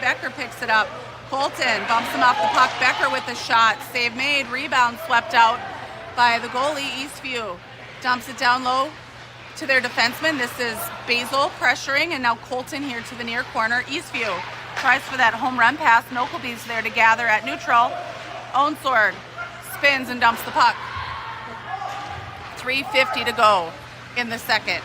Becker picks it up. Colton bumps him off the puck. Becker with the shot. Save made. Rebound swept out by the goalie, Eastview. Dumps it down low to their defenseman. This is Basil pressuring, and now Colton here to the near corner. Eastview tries for that home run pass. Nokelby's there to gather at neutral. Ownsword spins and dumps the puck. 3:50 to go in the second.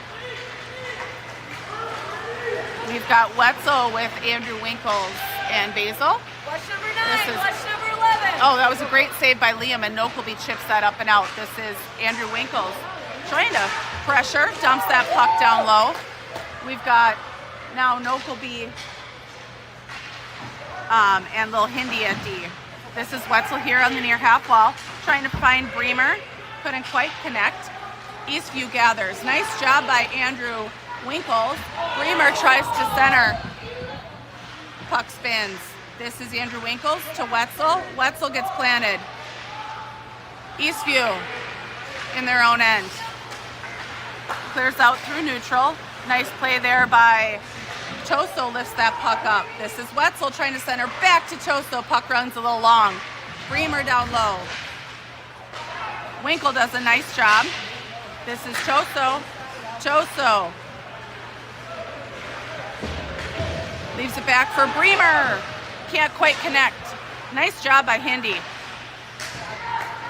We've got Wetzel with Andrew Winkles and Basil. Watch number 9, watch number 11. Oh, that was a great save by Liam, and Nokelby chips that up and out. This is Andrew Winkles trying to pressure, dumps that puck down low. We've got now Nokelby and Lil Hindi at D. This is Wetzel here on the near half wall, trying to find Bremer. Couldn't quite connect. Eastview gathers. Nice job by Andrew Winkles. Bremer tries to center. Puck spins. This is Andrew Winkles to Wetzel. Wetzel gets planted. Eastview in their own end. Clears out through neutral. Nice play there by Toso, lifts that puck up. This is Wetzel trying to center back to Toso. Puck runs a little long. Bremer down low. Winkle does a nice job. This is Toso. Toso leaves it back for Bremer. Can't quite connect. Nice job by Hindi.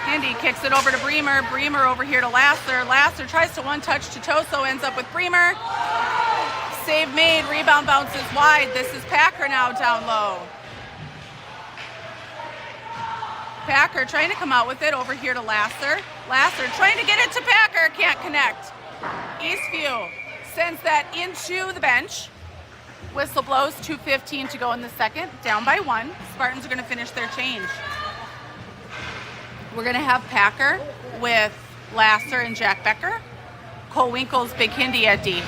Hindi kicks it over to Bremer. Bremer over here to Lasser. Lasser tries to one-touch to Toso, ends up with Bremer. Save made, rebound bounces wide. This is Packer now down low. Packer trying to come out with it over here to Lasser. Lasser trying to get it to Packer, can't connect. Eastview sends that into the bench. Whistle blows, 2:15 to go in the second, down by 1. Spartans are gonna finish their change. We're gonna have Packer with Lasser and Jack Becker. Cole Winkles, Big Hindi at D.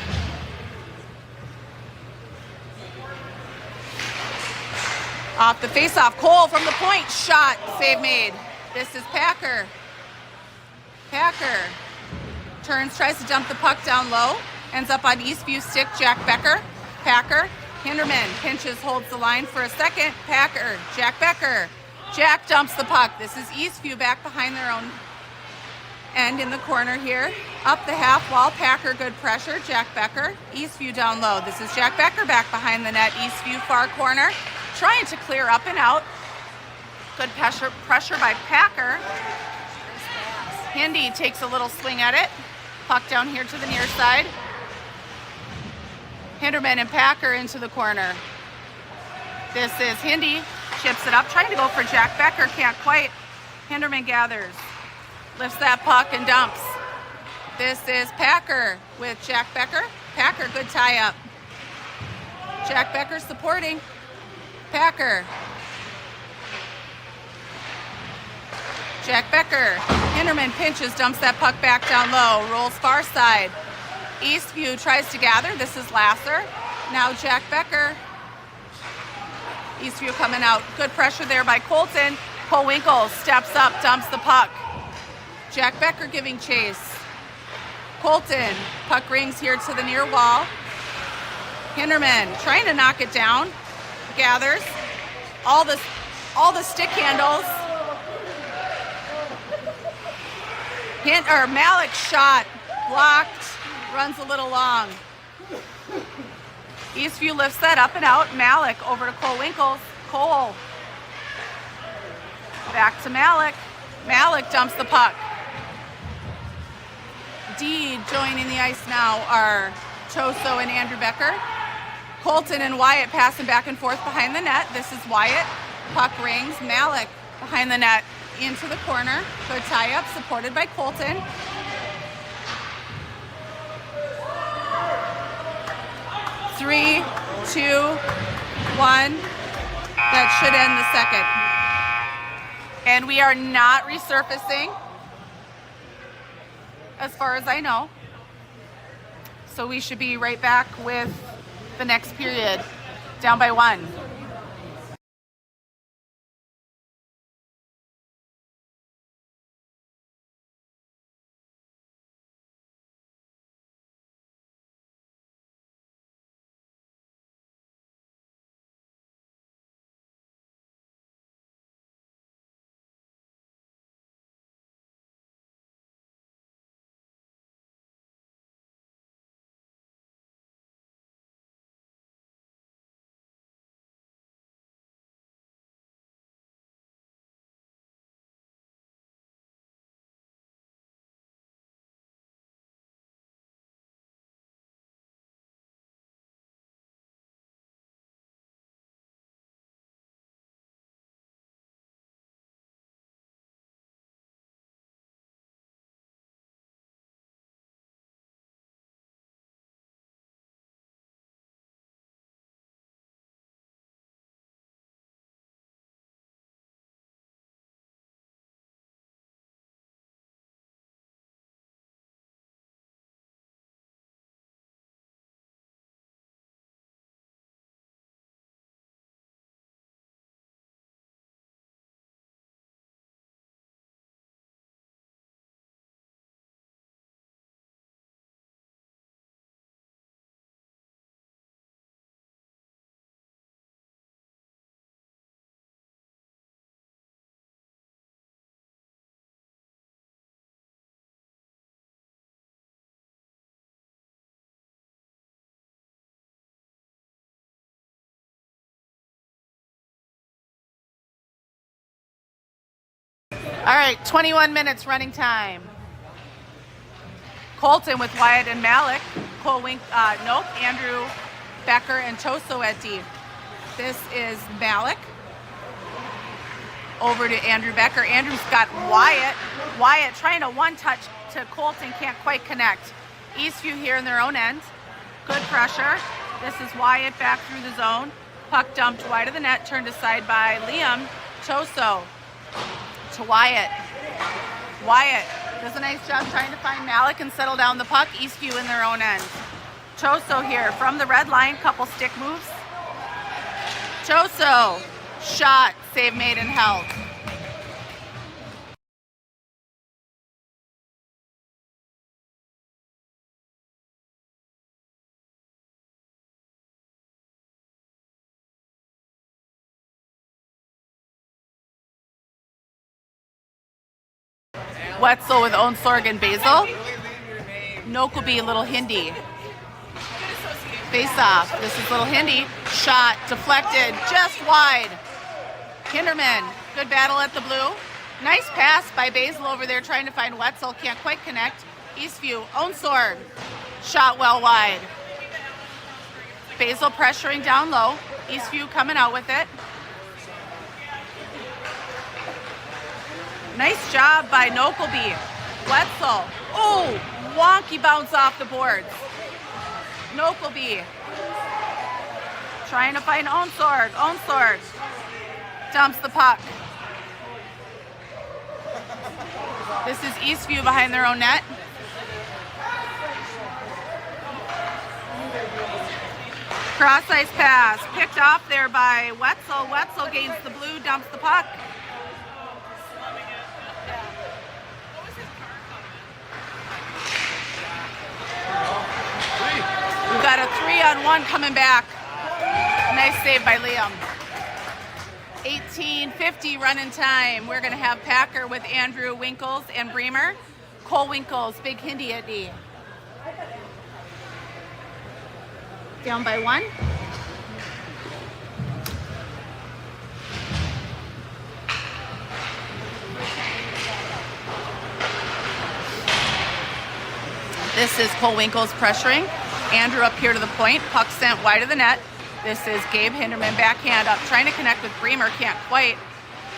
Off the face-off, Cole from the point, shot, save made. This is Packer. Packer turns, tries to dump the puck down low, ends up on Eastview stick, Jack Becker. Packer, Hinderman pinches, holds the line for a second. Packer, Jack Becker. Jack dumps the puck. This is Eastview back behind their own end in the corner here. Up the half wall, Packer, good pressure. Jack Becker, Eastview down low. This is Jack Becker back behind the net. Eastview far corner, trying to clear up and out. Good pressure by Packer. Hindi takes a little swing at it. Puck down here to the near side. Hinderman and Packer into the corner. This is Hindi, chips it up, trying to go for Jack Becker, can't quite. Hinderman gathers, lifts that puck and dumps. This is Packer with Jack Becker. Packer, good tie up. Jack Becker supporting. Packer. Jack Becker. Hinderman pinches, dumps that puck back down low, rolls far side. Eastview tries to gather. This is Lasser. Now Jack Becker. Eastview coming out. Good pressure there by Colton. Cole Winkles steps up, dumps the puck. Jack Becker giving chase. Colton. Puck rings here to the near wall. Hinderman trying to knock it down. Gathers. All the stick handles. Malik shot. Blocked. Runs a little long. Eastview lifts that up and out. Malik over to Cole Winkles. Cole. Back to Malik. Malik dumps the puck. D joining the ice now are Toso and Andrew Becker. Colton and Wyatt passing back and forth behind the net. This is Wyatt. Puck rings. Malik behind the net into the corner. Good tie up, supported by Colton. 3, 2, 1. That should end the second. And we are not resurfacing, as far as I know. So we should be right back with the next period, down by 1. All right, 21 minutes running time. Colton with Wyatt and Malik. Andrew Becker and Toso at D. This is Malik. Over to Andrew Becker. Andrew's got Wyatt. Wyatt trying to one-touch to Colton, can't quite connect. Eastview here in their own end. Good pressure. This is Wyatt back through the zone. Puck dumped wide of the net, turned aside by Liam. Toso to Wyatt. Wyatt does a nice job trying to find Malik and settle down the puck. Eastview in their own end. Toso here from the red line, couple stick moves. Toso, shot, save made and held. Wetzel with Onsorg and Basil. Nokelby, Little Hindi. Face off. This is Little Hindi. Shot, deflected, just wide. Hinderman, good battle at the blue. Nice pass by Basil over there trying to find Wetzel. Can't quite connect. Eastview, Onsorg. Shot well wide. Basil pressuring down low. Eastview coming out with it. Nice job by Nokelby. Wetzel. Oh, wonky bounce off the boards. Nokelby. Trying to find Onsorg. Onsorg dumps the puck. This is Eastview behind their own net. Cross ice pass. Picked off there by Wetzel. Wetzel gains the blue, dumps the puck. We've got a 3-on-1 coming back. Nice save by Liam. 18:50 running time. We're going to have Packer with Andrew Winkles and Bremer. Cole Winkles, big Hindi at D. Down by 1. This is Cole Winkles pressuring. Andrew up here to the point. Puck sent wide of the net. This is Gabe Hinderman backhand up, trying to connect with Bremer, can't quite.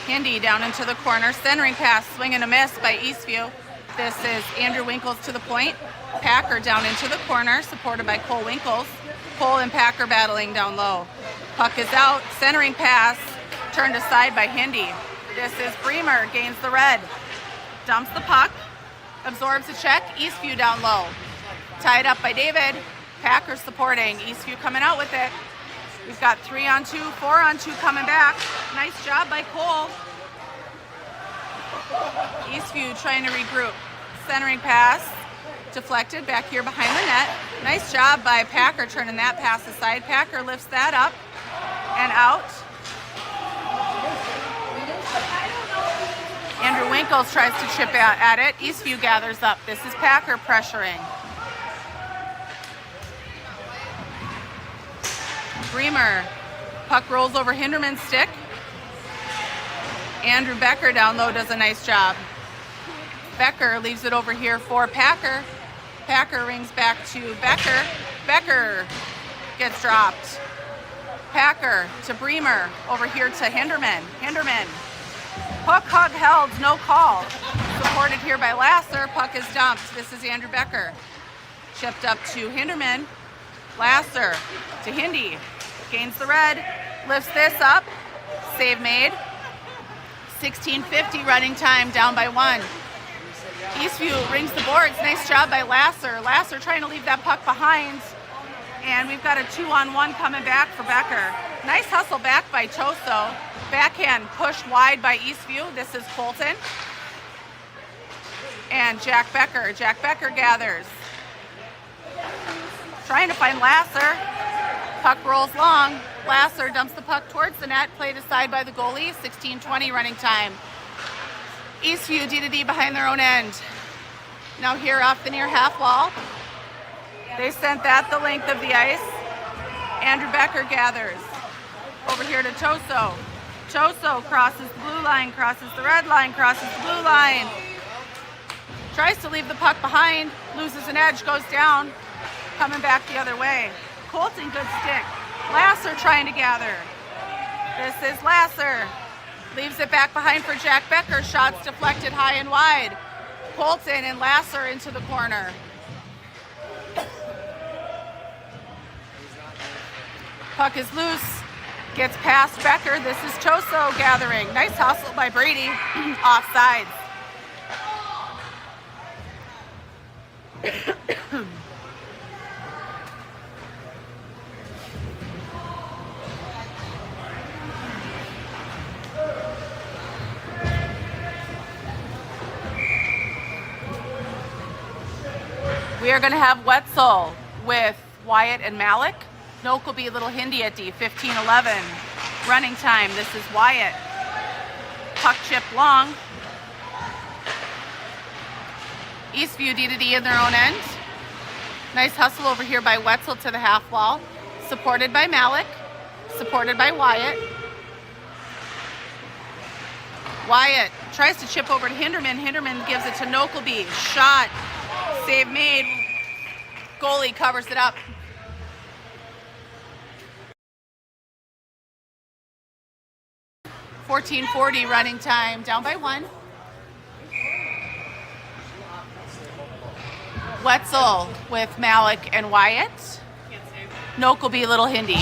Hindi down into the corner. Centering pass, swing and a miss by Eastview. This is Andrew Winkles to the point. Packer down into the corner, supported by Cole Winkles. Cole and Packer battling down low. Puck is out. Centering pass, turned aside by Hindi. This is Bremer, gains the red. Dumps the puck. Absorbs a check. Eastview down low. Tied up by David. Packer supporting. Eastview coming out with it. We've got 3-on-2, 4-on-2 coming back. Nice job by Cole. Eastview trying to regroup. Centering pass. Deflected back here behind the net. Nice job by Packer turning that pass aside. Packer lifts that up and out. Andrew Winkles tries to chip out at it. Eastview gathers up. This is Packer pressuring. Bremer. Puck rolls over Hinderman's stick. Andrew Becker down low does a nice job. Becker leaves it over here for Packer. Packer rings back to Becker. Becker gets dropped. Packer to Bremer. Over here to Hinderman. Hinderman. Puck hug held, no call. Supported here by Lasser. Puck is dumped. This is Andrew Becker. Chipped up to Hinderman. Lasser to Hindi. Gains the red. Lifts this up. Save made. 16:50 running time, down by 1. Eastview rings the boards. Nice job by Lasser. Lasser trying to leave that puck behind. And we've got a 2-on-1 coming back for Becker. Nice hustle back by Toso. Backhand pushed wide by Eastview. This is Colton. And Jack Becker. Jack Becker gathers. Trying to find Lasser. Puck rolls long. Lasser dumps the puck towards the net. Played aside by the goalie. 16:20 running time. Eastview D-to-D behind their own end. Now here off the near half wall. They sent that the length of the ice. Andrew Becker gathers. Over here to Toso. Choso crosses the blue line, crosses the red line, crosses the blue line. Tries to leave the puck behind, loses an edge, goes down, coming back the other way. Colton, good stick. Lasser trying to gather. This is Lasser. Leaves it back behind for Jack Becker. Shots deflected high and wide. Colton and Lasser into the corner. Puck is loose. Gets past Becker. This is Choso gathering. Nice hustle by Brady. Offsides. We are going to have Wetzel with Wyatt and Malik. Noke will be Little Hindi at D, 15-11. Running time, this is Wyatt. Puck chip long. Eastview D to D in their own end. Nice hustle over here by Wetzel to the half wall. Supported by Malik. Supported by Wyatt. Wyatt tries to chip over to Hinderman. Hinderman gives it to Nokleby. Shot. Save made. Goalie covers it up. .1440 running time. Down by 1. Wetzel with Malik and Wyatt. Nokleby, Little Hindi.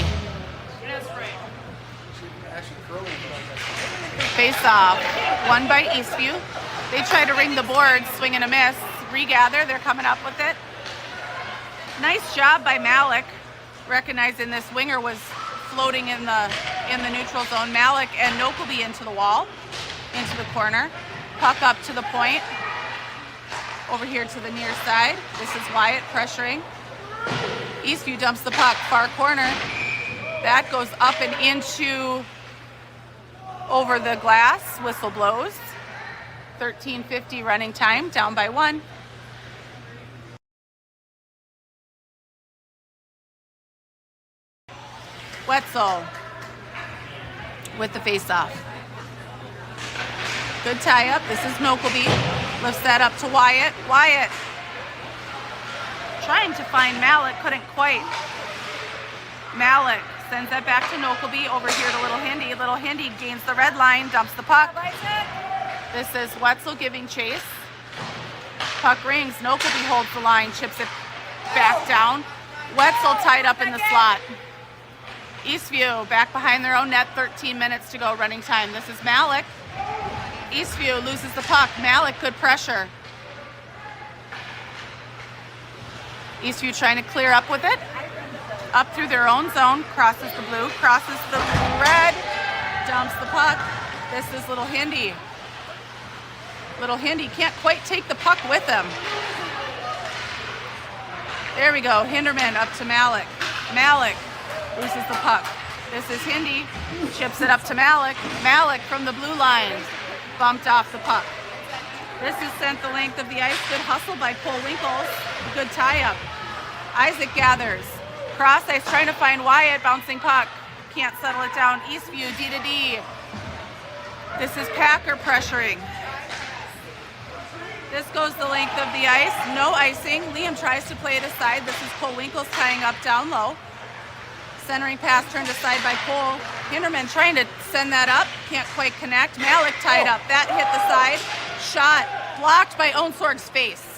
Face off. Won by Eastview. They try to ring the board, swing and a miss. Regather, they're coming up with it. Nice job by Malik, recognizing this winger was floating in the neutral zone. Malik and Nokleby into the wall, into the corner. Puck up to the point. Over here to the near side. This is Wyatt pressuring. Eastview dumps the puck, far corner. That goes up and into over the glass. Whistle blows. 13:50 running time, down by 1. Wetzel with the face-off. Good tie-up. This is Nokleby. Lifts that up to Wyatt. Wyatt trying to find Malik, couldn't quite. Malik sends that back to Nokleby. Over here to Little Hindi. Little Hindi gains the red line, dumps the puck. This is Wetzel giving chase. Puck rings. Nokleby holds the line, chips it back down. Wetzel tied up in the slot. Eastview back behind their own net, 13 minutes to go running time. This is Malik. Eastview loses the puck. Malik, good pressure. Eastview trying to clear up with it. Up through their own zone, crosses the blue, crosses the red, dumps the puck. This is Little Hindi. Little Hindi can't quite take the puck with him. There we go, Hinderman up to Malik. Malik loses the puck. This is Hindi, chips it up to Malik. Malik from the blue line, bumped off the puck. This is sent the length of the ice. Good hustle by Cole Winkles. Good tie-up. Isaac gathers. Cross ice trying to find Wyatt, bouncing puck. Can't settle it down. Eastview, D to D. This is Packer pressuring. This goes the length of the ice. No icing. Liam tries to play it aside. This is Cole Winkles tying up down low. Centering pass turned aside by Cole. Hinderman trying to send that up. Can't quite connect. Malik tied up. That hit the side. Shot blocked by Onsorg's face.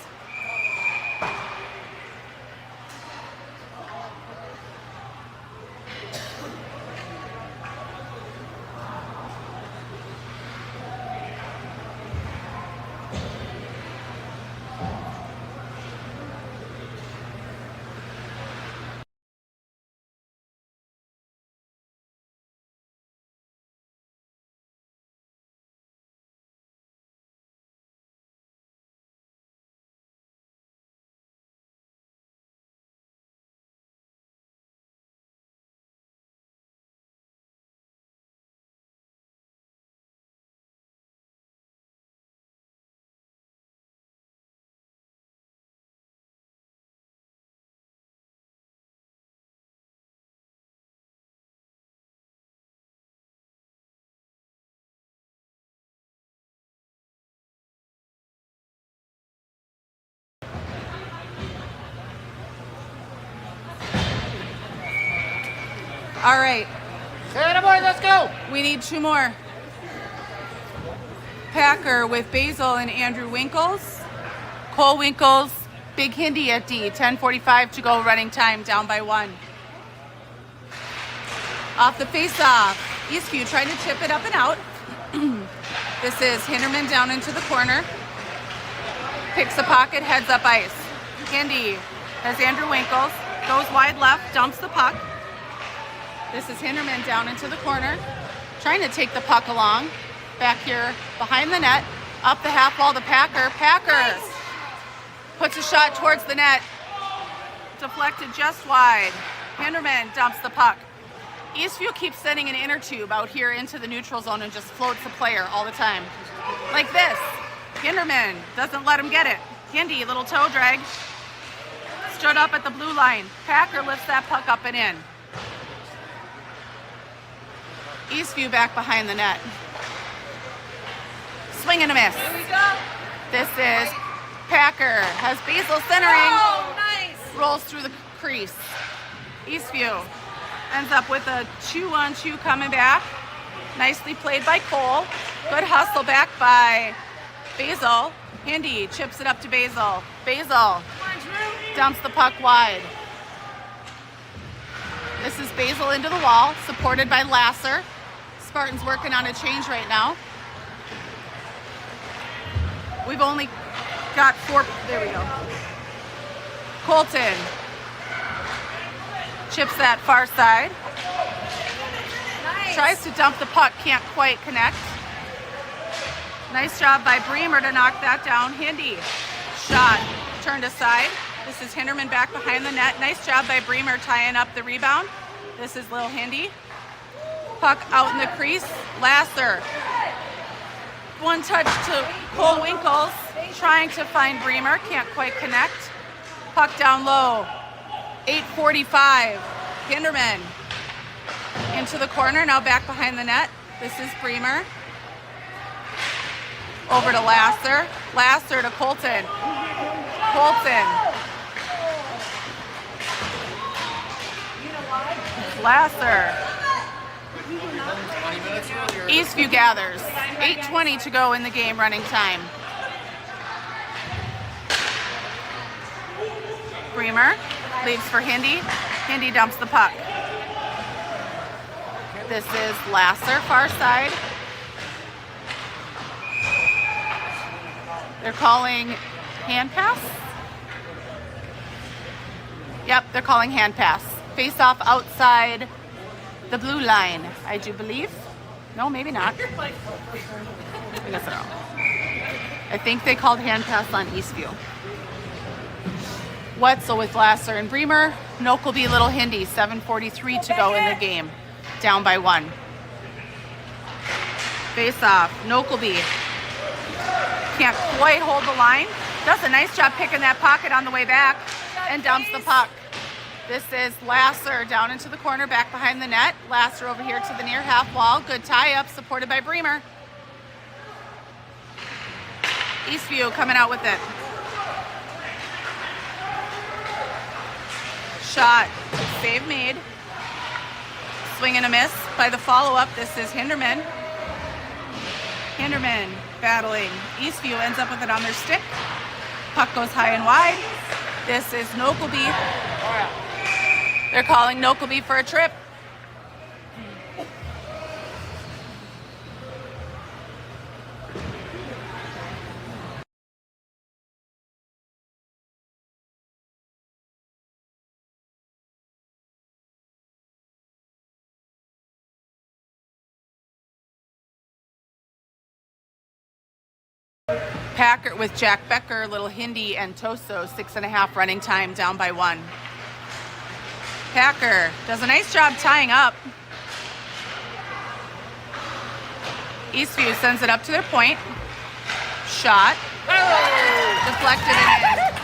All right. Boys, let's go. We need 2 more. Packer with Basil and Andrew Winkles. Cole Winkles, Big Hindi at D. 10:45 to go running time, down by 1. Off the face-off, Eastview trying to chip it up and out. This is Hinderman down into the corner. Picks a pocket, heads up ice. Hindi has Andrew Winkles. Goes wide left, dumps the puck. This is Hinderman down into the corner. Trying to take the puck along. Back here behind the net. Up the half wall to Packer. Packer puts a shot towards the net. Deflected just wide. Hinderman dumps the puck. Eastview keeps sending an inner tube out here into the neutral zone and just floats the player all the time. Like this. Hinderman doesn't let him get it. Hindi, little toe drag. Stood up at the blue line. Packer lifts that puck up and in. Eastview back behind the net. Swing and a miss. Here we go. This is Packer. Has Basil centering. Oh, nice. Rolls through the crease. Eastview ends up with a 2-on-2 coming back. Nicely played by Cole. Good hustle back by Basil. Hindi chips it up to Basil. Basil dumps the puck wide. This is Basil into the wall, supported by Lasser. Spartan's working on a change right now. We've only got 4. There we go. Colton chips that far side. Nice. Tries to dump the puck, can't quite connect. Nice job by Bremer to knock that down. Hindi shot turned aside. This is Hinderman back behind the net. Nice job by Bremer tying up the rebound. This is Lil Hindi. Puck out in the crease. Lasser. One touch to Cole Winkles. Trying to find Bremer. Can't quite connect. Puck down low. 8:45. Hinderman into the corner. Now back behind the net. This is Bremer. Over to Lasser. Lasser to Colton. Colton. Lasser. Eastview gathers. 8:20 to go in the game running time. Bremer leaves for Hindi. Hindi dumps the puck. This is Lasser, far side. They're calling hand pass. Yep, they're calling hand pass. Face off outside the blue line, I do believe. No, maybe not. I guess I don't. I think they called hand pass on Eastview. Wetzel with Lasser and Bremer. Nokelby, Little Hindi, 7:43 to go in the game. Down by 1. Face off. Nokelby can't quite hold the line. Does a nice job picking that pocket on the way back and dumps the puck. This is Lasser down into the corner, back behind the net. Lasser over here to the near half wall. Good tie-up, supported by Bremer. Eastview coming out with it. Shot. Save made. Swing and a miss by the follow-up. This is Hinderman. Hinderman battling. Eastview ends up with it on their stick. Puck goes high and wide. This is Nokelby. They're calling Nokelby for a trip. Packer with Jack Becker, Little Hindi, and Toso, 6.5 running time, down by 1. Packer does a nice job tying up. Eastview sends it up to their point. Shot. Deflected and in.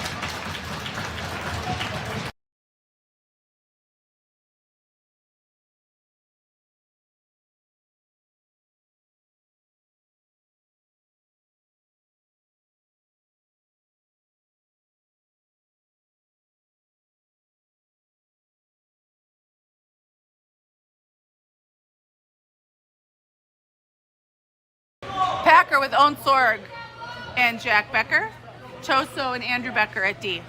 Packer with Owen Sorg and Jack Becker. Choso and Andrew Becker at D.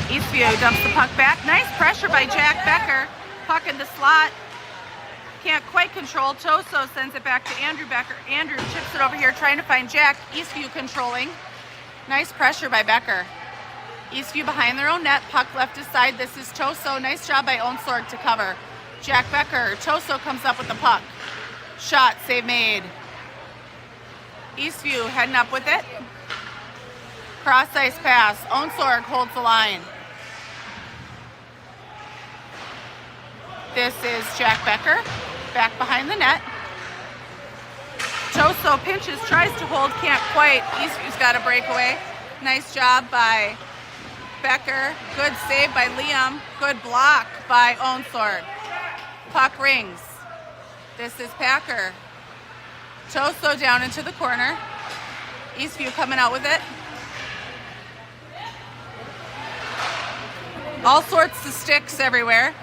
Eastview dumps the puck back. Nice pressure by Jack Becker. Puck in the slot. Can't quite control. Choso sends it back to Andrew Becker. Andrew chips it over here trying to find Jack. Eastview controlling. Nice pressure by Becker. Eastview behind their own net. Puck left to side. This is Choso. Nice job by Owen Sorg to cover. Jack Becker. Choso comes up with the puck. Shot. Save made. Eastview heading up with it. Cross ice pass. Owen Sorg holds the line. This is Jack Becker. Back behind the net. Choso pinches, tries to hold, can't quite. Eastview's got a breakaway. Nice job by Becker. Good save by Liam. Good block by Owen Sorg. Puck rings. This is Packer. Choso down into the corner. Eastview coming out with it. All sorts of sticks everywhere.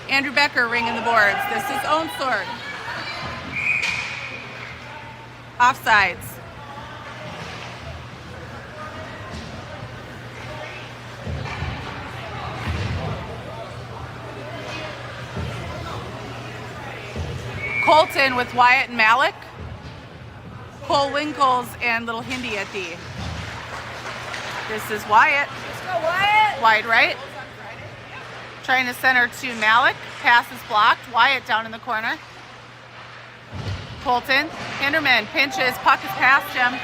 Andrew Becker ringing the boards. This is Owen Sorg. Offsides. Colton with Wyatt and Malik. Cole Winkles and Little Hindi at D. This is Wyatt. Let's go, Wyatt. Wide right. Trying to center to Malik. Pass is blocked. Wyatt down in the corner. Colton. Hinderman pinches. Puck is past him.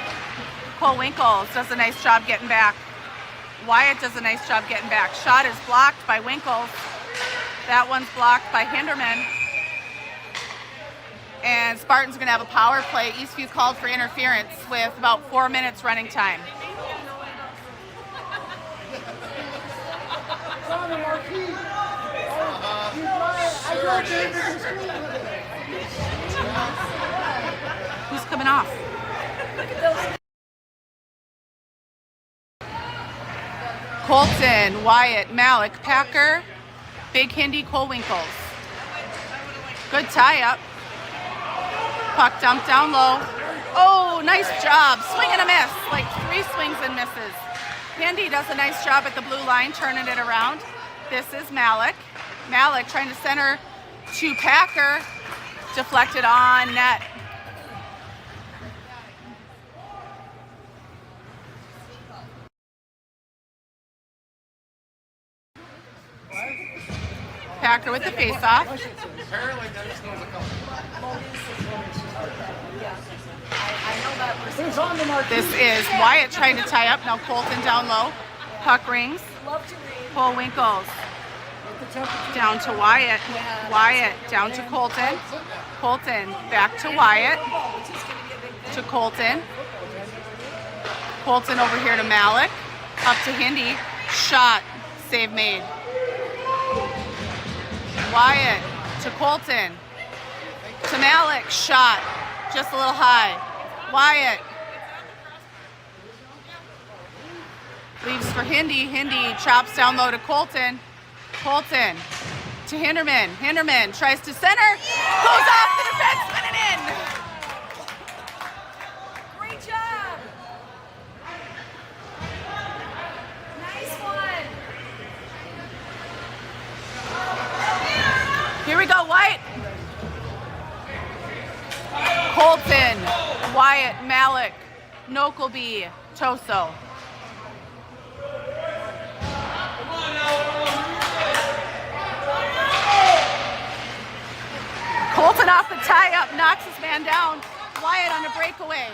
Cole Winkles does a nice job getting back. Wyatt does a nice job getting back. Shot is blocked by Winkles. That one's blocked by Hinderman. And Spartan's going to have a power play. Eastview called for interference with about 4 minutes running time. Who's coming off? Colton, Wyatt, Malik, Packer, Big Hindi, Cole Winkles. Good tie-up. Puck dumped down low. Oh, nice job. Swing and a miss. Like 3 swings and misses. Hindi does a nice job at the blue line, turning it around. This is Malik. Malik trying to center to Packer. Deflected on net. Packer with the face-off. This is Wyatt trying to tie up. Now Colton down low. Puck rings. Cole Winkles. Down to Wyatt. Wyatt down to Colton. Colton back to Wyatt. To Colton. Colton over here to Malik. Up to Hindi. Shot. Save made. Wyatt to Colton. To Malik. Shot. Just a little high. Wyatt. Leaves for Hindi. Hindi chops down low to Colton. Colton to Hinderman. Hinderman tries to center. Goes off the defenseman and in. Great job. Nice one. Here we go, Wyatt. Colton, Wyatt, Malik, Nokelby, Choso. Colton off the tie-up, knocks his man down. Wyatt on a breakaway.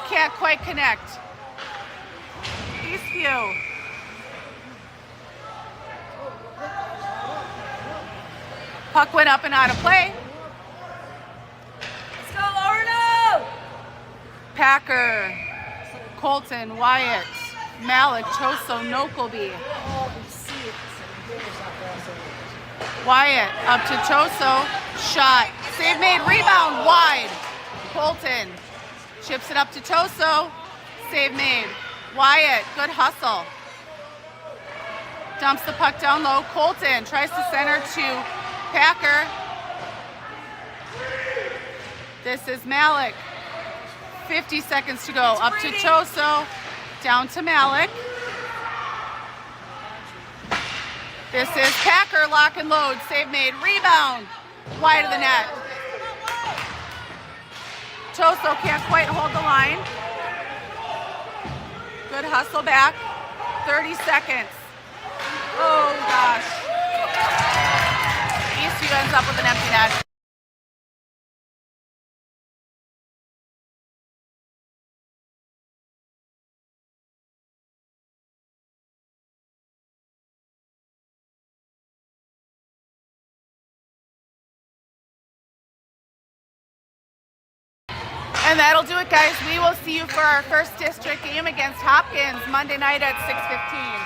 Can't quite connect. Eastview. Puck went up and out of play. Let's go, Arno. Packer, Colton, Wyatt, Malik, Choso, Nokelby. Wyatt up to Choso. Shot. Save made. Rebound. Wide. Colton chips it up to Choso. Save made. Wyatt. Good hustle. Dumps the puck down low. Colton tries to center to Packer. This is Malik. 50 seconds to go. Up to Choso. Down to Malik. This is Packer, lock and load. Save made. Rebound. Wide of the net. Choso can't quite hold the line. Good hustle back. 30 seconds. Oh gosh. Eastview ends up with an empty net. And that'll do it, guys. We will see you for our first district game against Hopkins Monday night at 6:15.